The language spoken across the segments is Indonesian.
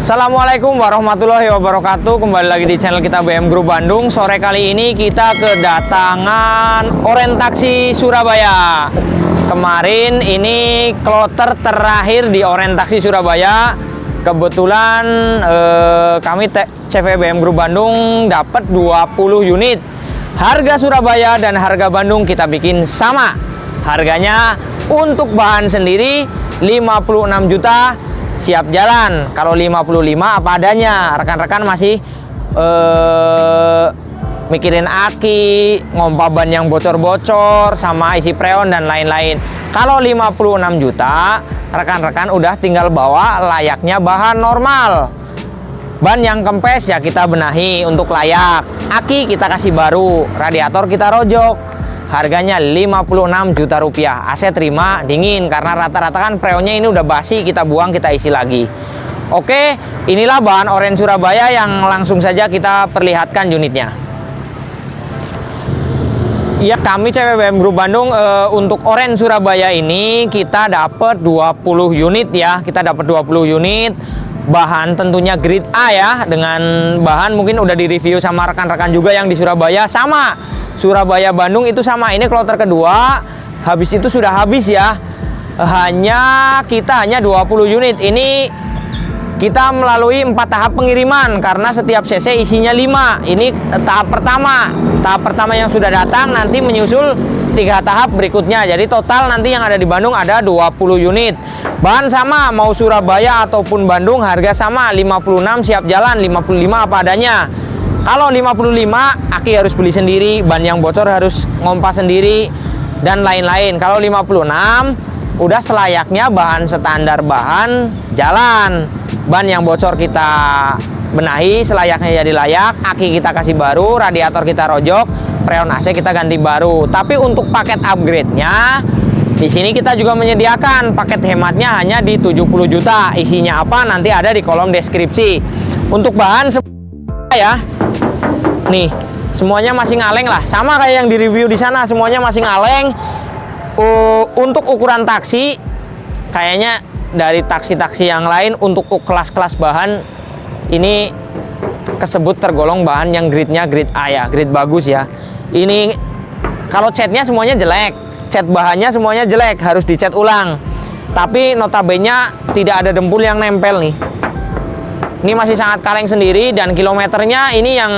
Assalamualaikum warahmatullahi wabarakatuh. Kembali lagi di channel kita BM Group Bandung. Sore kali ini kita kedatangan Oren Taksi Surabaya. Kemarin ini kloter terakhir di Oren Taksi Surabaya. Kebetulan kami CV BM Group Bandung dapat 20 unit. Harga Surabaya dan harga Bandung kita bikin sama. Harganya untuk bahan sendiri 56 juta siap jalan. Kalau 55 apa adanya. Rekan-rekan masih mikirin aki, ngompa ban yang bocor-bocor, sama isi preon dan lain-lain. Kalau 56 juta, rekan-rekan udah tinggal bawa layaknya bahan normal. Ban yang kempes ya kita benahi untuk layak. Aki kita kasih baru, radiator kita rojok. Harganya 56 juta rupiah. AC terima dingin karena rata-rata kan freonnya ini udah basi, kita buang, kita isi lagi. Oke, inilah bahan Oren Surabaya yang langsung saja kita perlihatkan unitnya. Ya, kami CV BM Group Bandung untuk Oren Surabaya ini kita dapat 20 unit ya. Kita dapat 20 unit. Bahan tentunya grade A ya, dengan bahan mungkin udah direview sama rekan-rekan juga yang di Surabaya. Sama Surabaya Bandung itu sama. Ini kloter kedua, habis itu sudah habis ya. Kita hanya 20 unit. Ini kita melalui 4 tahap pengiriman karena setiap cc isinya 5. Ini tahap pertama. Tahap pertama yang sudah datang nanti menyusul 3 tahap berikutnya. Jadi total nanti yang ada di Bandung ada 20 unit. Bahan sama, mau Surabaya ataupun Bandung harga sama, 56 siap jalan, 55 apa adanya. Kalau 55 aki harus beli sendiri, ban yang bocor harus ngompa sendiri dan lain-lain. Kalau 56 udah selayaknya bahan standar bahan jalan. Ban yang bocor kita benahi selayaknya jadi layak, aki kita kasih baru, radiator kita rojok, freon AC kita ganti baru. Tapi untuk paket upgrade-nya di sini kita juga menyediakan paket hematnya hanya di 70 juta. Isinya apa nanti ada di kolom deskripsi. Untuk bahan ya. Nih, semuanya masih ngaleng lah. Sama kayak yang di review di sana, semuanya masih ngaleng. Untuk ukuran taksi kayaknya dari taksi-taksi yang lain untuk kelas-kelas bahan ini kesebut tergolong bahan yang grade-nya grade A ya, grade bagus ya. Ini kalau catnya semuanya jelek. Cat bahannya semuanya jelek, harus dicat ulang. Tapi notabene tidak ada dempul yang nempel nih. Ini masih sangat kaleng sendiri dan kilometernya ini yang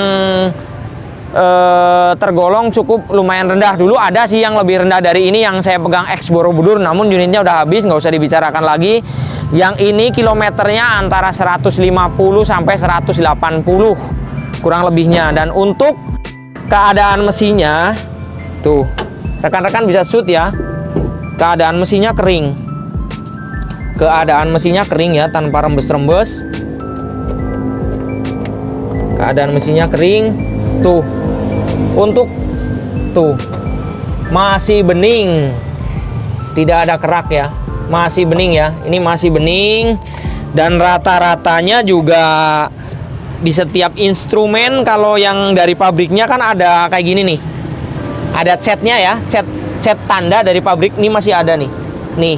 tergolong cukup lumayan rendah. Dulu ada sih yang lebih rendah dari ini yang saya pegang X Borobudur, namun unitnya udah habis, nggak usah dibicarakan lagi. Yang ini kilometernya antara 150 sampai 180 kurang lebihnya. Dan untuk keadaan mesinnya tuh, rekan-rekan bisa shoot ya, keadaan mesinnya kering. Keadaan mesinnya kering ya, tanpa rembes-rembes. Keadaan mesinnya kering. Tuh, untuk tuh masih bening, tidak ada kerak ya, masih bening ya. Ini masih bening dan rata-ratanya juga di setiap instrumen. Kalau yang dari pabriknya kan ada kayak gini nih, ada catnya ya, cat tanda dari pabrik. Ini masih ada nih,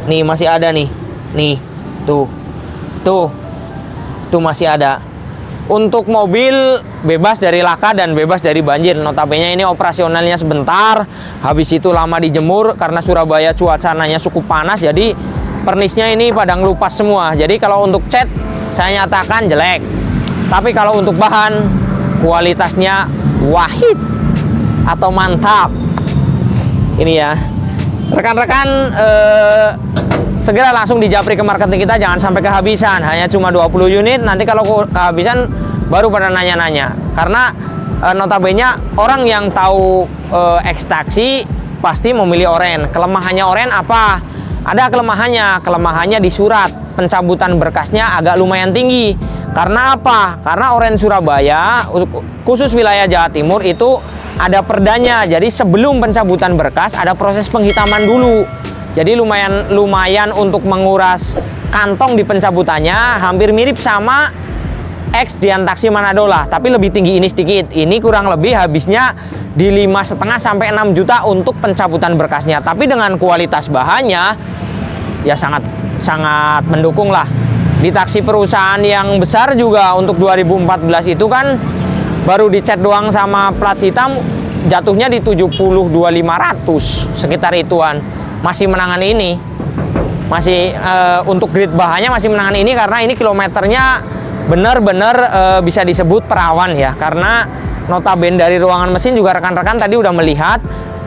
nih masih ada nih, tuh masih ada. Untuk mobil bebas dari laka dan bebas dari banjir. Notabene ini operasionalnya sebentar, habis itu lama dijemur karena Surabaya cuacanya cukup panas, jadi pernisnya ini pada ngelupas semua. Jadi kalau untuk cat saya nyatakan jelek, tapi kalau untuk bahan kualitasnya wahid atau mantap. Ini ya rekan-rekan, segera langsung di japri ke marketing kita, jangan sampai kehabisan. Hanya cuma 20 unit, nanti kalau kehabisan baru pada nanya-nanya. Karena notabene orang yang tahu X taksi pasti memilih Oren. Kelemahannya Oren apa? Ada kelemahannya di surat pencabutan berkasnya agak lumayan tinggi. Karena apa? Karena Oren Surabaya khusus wilayah Jawa Timur itu ada perdanya. Jadi sebelum pencabutan berkas ada proses penghitaman dulu. Jadi lumayan untuk menguras kantong di pencabutannya, hampir mirip sama X Dian Taksi Manado lah, tapi lebih tinggi ini sedikit. Ini kurang lebih habisnya di 5,5 sampai 6 juta untuk pencabutan berkasnya. Tapi dengan kualitas bahannya ya sangat mendukung lah. Di taksi perusahaan yang besar juga untuk 2014 itu kan baru dicat doang sama plat hitam jatuhnya di 72.500 sekitar ituan. Masih menangan ini. Masih untuk grid bahannya masih menangan ini karena ini kilometernya benar-benar bisa disebut perawan ya. Karena notabene dari ruangan mesin juga rekan-rekan tadi udah melihat,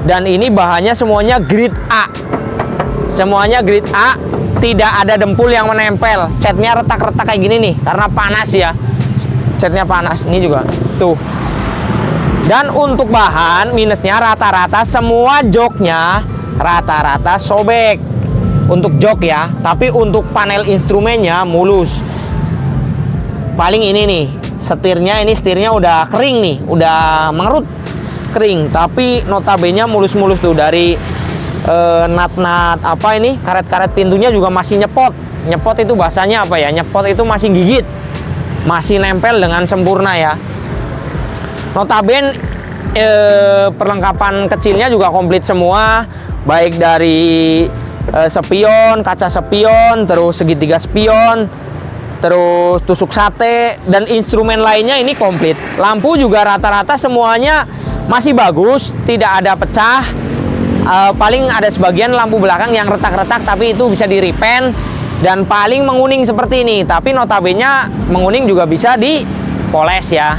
dan ini bahannya semuanya grid A. Semuanya grid A, tidak ada dempul yang menempel. Catnya retak-retak kayak gini nih karena panas ya. Catnya panas. Ini juga tuh. Dan untuk bahan minusnya rata-rata semua joknya rata-rata sobek untuk jok ya, tapi untuk panel instrumennya mulus. Paling ini nih setirnya, ini setirnya udah kering nih, udah mengerut kering, tapi notabene mulus-mulus tuh dari nat-nat apa ini, karet-karet pintunya juga masih nyepot. Nyepot itu bahasanya apa ya? Nyepot itu masih gigit, masih nempel dengan sempurna ya. Notabene perlengkapan kecilnya juga komplit semua, baik dari spion, kaca spion, terus segitiga spion, terus tusuk sate, dan instrumen lainnya ini komplit. Lampu juga rata-rata semuanya masih bagus, tidak ada pecah. Paling ada sebagian lampu belakang yang retak-retak, tapi itu bisa di-repaint. Dan paling menguning seperti ini, tapi notabene menguning juga bisa dipoles ya.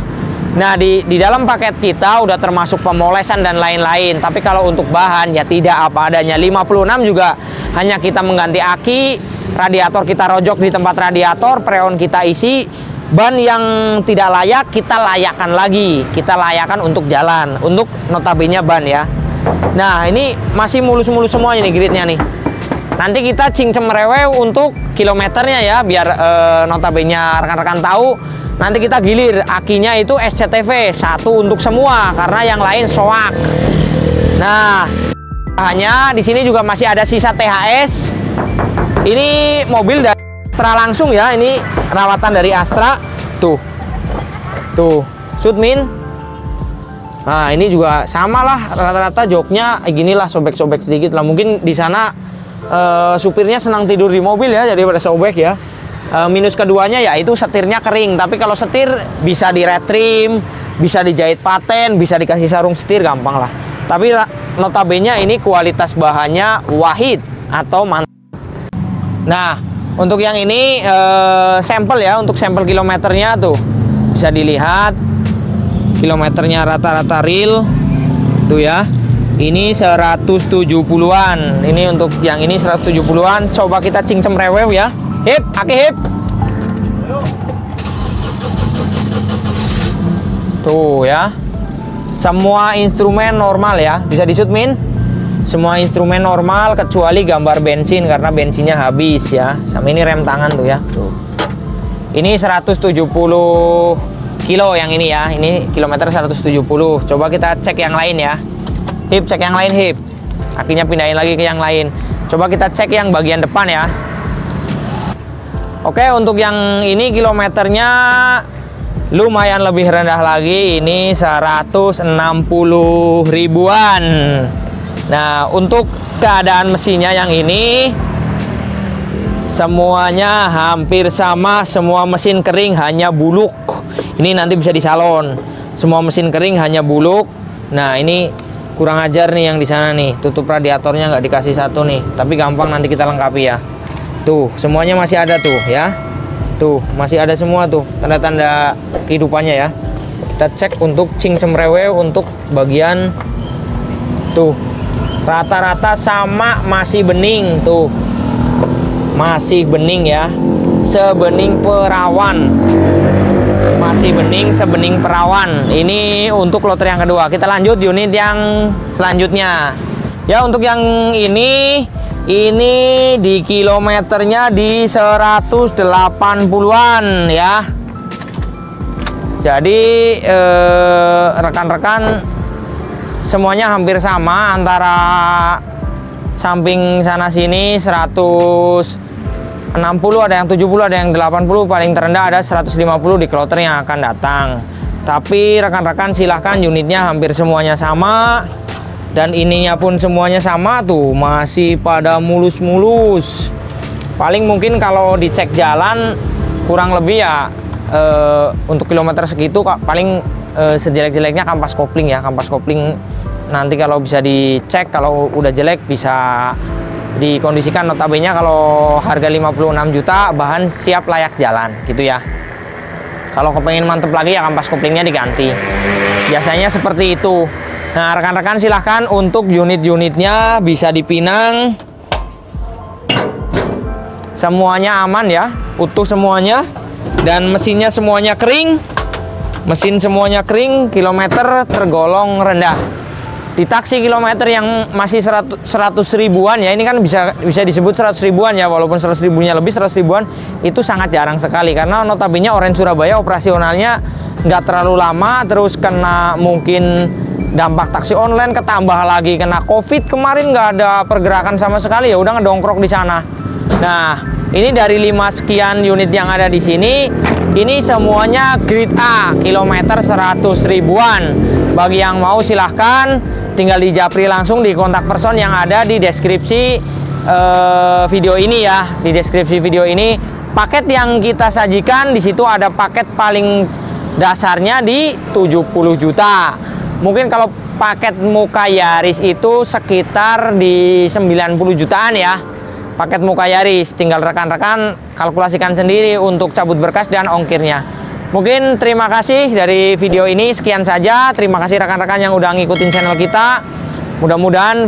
Nah di dalam paket kita udah termasuk pemolesan dan lain-lain. Tapi kalau untuk bahan ya tidak apa adanya. 56 juga hanya kita mengganti aki, radiator kita rojok di tempat radiator, freon kita isi. Ban yang tidak layak kita layakkan lagi, kita layakkan untuk jalan, untuk notabene ban ya. Nah ini masih mulus-mulus semuanya nih gridnya nih. Nanti kita cincem rewel untuk kilometernya ya, biar notabene rekan-rekan tahu. Nanti kita gilir akinya itu SCTV satu untuk semua karena yang lain soak. Nah, hanya di sini juga masih ada sisa THS. Ini mobil dari Astra langsung ya, ini rawatan dari Astra. Tuh. Sudmin. Nah, ini juga sama lah rata-rata joknya ginilah, sobek-sobek sedikit lah. Mungkin di sana supirnya senang tidur di mobil ya, jadi pada sobek ya. Minus keduanya ya itu setirnya kering, tapi kalau setir bisa di retrim, bisa dijahit paten, bisa dikasih sarung setir gampang lah. Tapi notabene ini kualitas bahannya wahid atau mantap. Nah untuk yang ini sampel ya, untuk sampel kilometernya tuh bisa dilihat kilometernya rata-rata real tuh ya. Ini 170-an. Ini untuk yang ini 170-an. Coba kita cincem rewew ya. Hip, aki hip. Tuh ya. Semua instrumen normal ya. Bisa disutmin. Semua instrumen normal kecuali gambar bensin karena bensinnya habis ya. Sama ini rem tangan tuh ya. Tuh. Ini 170 kilo yang ini ya. Ini kilometer 170. Coba kita cek yang lain ya. Hip, cek yang lain hip. Akinya pindahin lagi ke yang lain. Coba kita cek yang bagian depan ya. Oke, untuk yang ini kilometernya lumayan lebih rendah lagi. Ini 160 ribuan. Nah, untuk keadaan mesinnya yang ini semuanya hampir sama. Semua mesin kering, hanya buluk. Ini nanti bisa di salon. Semua mesin kering hanya buluk. Nah, ini kurang ajar nih yang di sana nih. Tutup radiatornya nggak dikasih satu nih. Tapi gampang nanti kita lengkapi ya. Tuh, semuanya masih ada tuh ya. Tuh, masih ada semua tuh tanda-tanda kehidupannya ya. Kita cek untuk cincem rewe untuk bagian tuh. Rata-rata sama, masih bening tuh. Masih bening ya. Sebening perawan. Masih bening sebening perawan. Ini untuk loter yang kedua. Kita lanjut unit yang selanjutnya. Ya, untuk yang ini di kilometernya di 180-an ya. Jadi rekan-rekan semuanya hampir sama, antara samping sana sini 160, ada yang 70, ada yang 80, paling terendah ada 150 di kloter yang akan datang. Tapi rekan-rekan silahkan, unitnya hampir semuanya sama. Dan ininya pun semuanya sama tuh, masih pada mulus-mulus. Paling mungkin kalau dicek jalan kurang lebih ya untuk kilometer segitu paling sejelek-jeleknya kampas kopling ya. Kampas kopling nanti kalau bisa dicek, kalau udah jelek bisa dikondisikan. Notabene kalau harga 56 juta bahan siap layak jalan gitu ya. Kalau kepengen mantep lagi ya kampas koplingnya diganti. Biasanya seperti itu. Nah rekan-rekan silahkan untuk unit-unitnya bisa dipinang. Semuanya aman ya, utuh semuanya. Dan mesinnya semuanya kering. Mesin semuanya kering, kilometer tergolong rendah. Di taksi kilometer yang masih 100 ribuan ya, ini kan bisa disebut 100 ribuan ya, walaupun 100 ribunya lebih, 100 ribuan itu sangat jarang sekali. Karena notabene Orange Surabaya operasionalnya nggak terlalu lama, terus kena mungkin dampak taksi online, ketambah lagi kena COVID kemarin nggak ada pergerakan sama sekali, ya udah ngedongkrok di sana. Nah, ini dari 5 sekian unit yang ada di sini, ini semuanya grade A, kilometer 100 ribuan. Bagi yang mau silahkan tinggal di japri langsung di kontak person yang ada di deskripsi video ini ya. Di deskripsi video ini, paket yang kita sajikan di situ ada paket paling dasarnya di 70 juta. Mungkin kalau paket muka Yaris itu sekitar di 90 jutaan ya. Paket muka Yaris, tinggal rekan-rekan kalkulasikan sendiri untuk cabut berkas dan ongkirnya. Mungkin terima kasih dari video ini, sekian saja. Terima kasih rekan-rekan yang udah ngikutin channel kita. Mudah-mudahan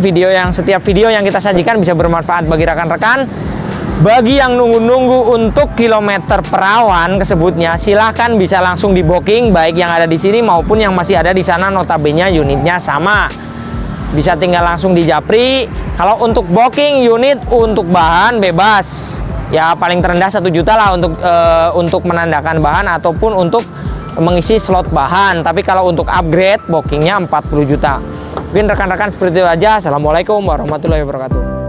setiap video yang kita sajikan bisa bermanfaat bagi rekan-rekan. Bagi yang nunggu-nunggu untuk kilometer perawan kesebutnya, silahkan bisa langsung di booking, baik yang ada di sini maupun yang masih ada di sana. Notabene unitnya sama, bisa tinggal langsung di japri. Kalau untuk booking unit untuk bahan bebas ya, paling terendah 1 juta lah untuk menandakan bahan ataupun untuk mengisi slot bahan. Tapi kalau untuk upgrade bookingnya 40 juta. Mungkin rekan-rekan seperti itu aja. Assalamualaikum warahmatullahi wabarakatuh.